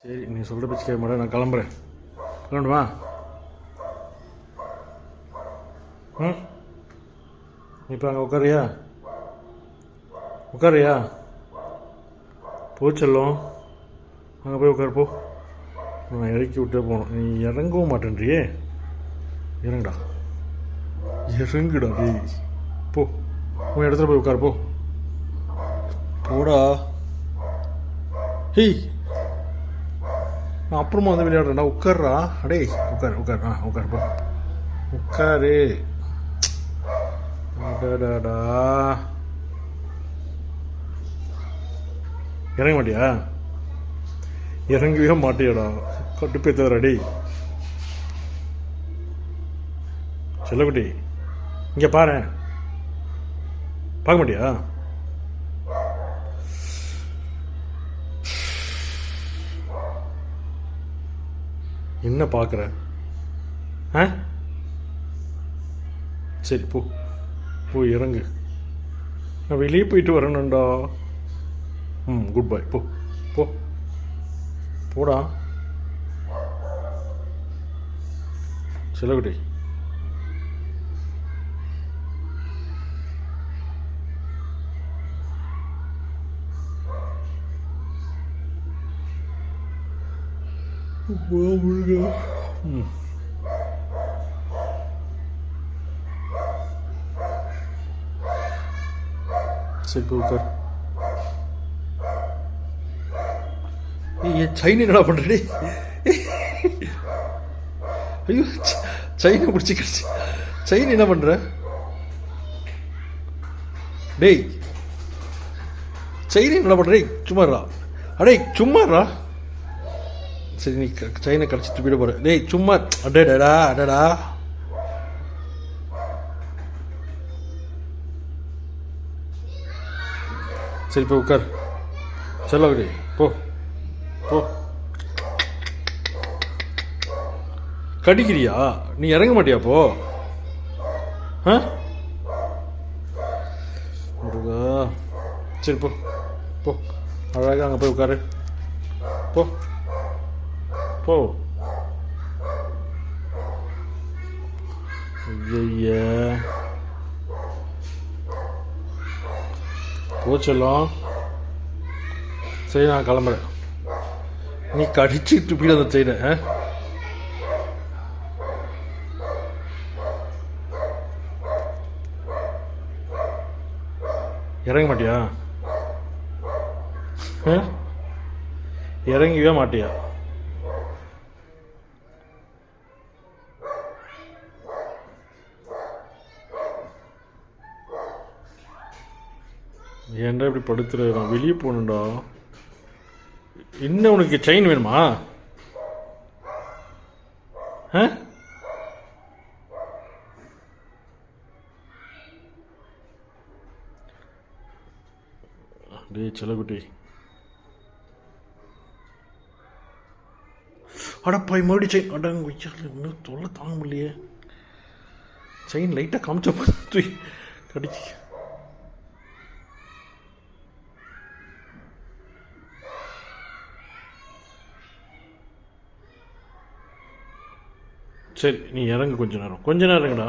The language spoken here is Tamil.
சரி, நீ சொல்கிற பேச்சு கேட்க மாட்டேன், நான் கிளம்புறேன். கிளம்புவா. ம், இப்போ அங்கே உட்காரியா? உட்காரியா? போச்செல்லும், அங்கே போய் உட்காரு போ. நான் இறக்கி விட்டே போகணும். நீ இறங்கவும் மாட்டேன்றியே. இறங்குடா, இறங்குடா டேய். போ, உன் இடத்துல போய் உட்காரு போ. போடா. ஹேய், நான் அப்புறமா வந்து விளையாடுறேன்டா. உட்கார்றா. அடே உட்கார் உட்கார். உட்கார் போ. உட்காரு. அடடா, இறங்க மாட்டியா? இறங்கவே மாட்டியாடா. கட்டுப்பே தவிர டேய். செல்லக்குட்டி, இங்கே பாரு. பார்க்க மாட்டியா? என்ன பார்க்குற? ஆ, சரி போ, போய் இறங்கு. நான் வெளியே போயிட்டு வரணும்டா. Good bye. போ போ, போடா செல்லக்குட்டி. சரி போ, உட்கார். செயின் என்னடா பண்ணுறே? ஐயோ, செயினை பிடிச்சி கிடச்சி. செயின் என்ன பண்ணுற டேய்? செயின் என்னடா பண்ணுறே? சும்மாறா. அடே சும்மாறா. சரி, நீ செயினை கடிச்சிட்டு போயிட போகிற. டேய் சும்மா. அடடா அடடா. சரி போ, உட்கார். செல்லக்குட்டி போ போ. கடிக்கிறியா? நீ இறங்க மாட்டியா? போ. முருகா. சரி போ போ, அழகாக அங்கே போய் உட்காரு. போ போ. ஐய, போச்செல்லாம். சரி, நான் கிளம்புறேன். நீ கடிச்சிட்டு போய் அந்த செயினை. இறங்க மாட்டியா? இறங்கவே மாட்டியா? ஏன்டா இப்படி படுத்துற? நான் வெளியே போகணுண்டா. என்ன உனக்கு செயின் வேணுமா? டேய் செல்லக்குட்டி. அடப்பாய், மறுபடியும் செயின். அடங்க, இன்னும் தொல்லை தாங்க முடியலையே. செயின் லைட்டாக காமிச்ச பார்த்து கடிச்சு. சரி, நீ இறங்கு. கொஞ்ச நேரம் இறங்குடா.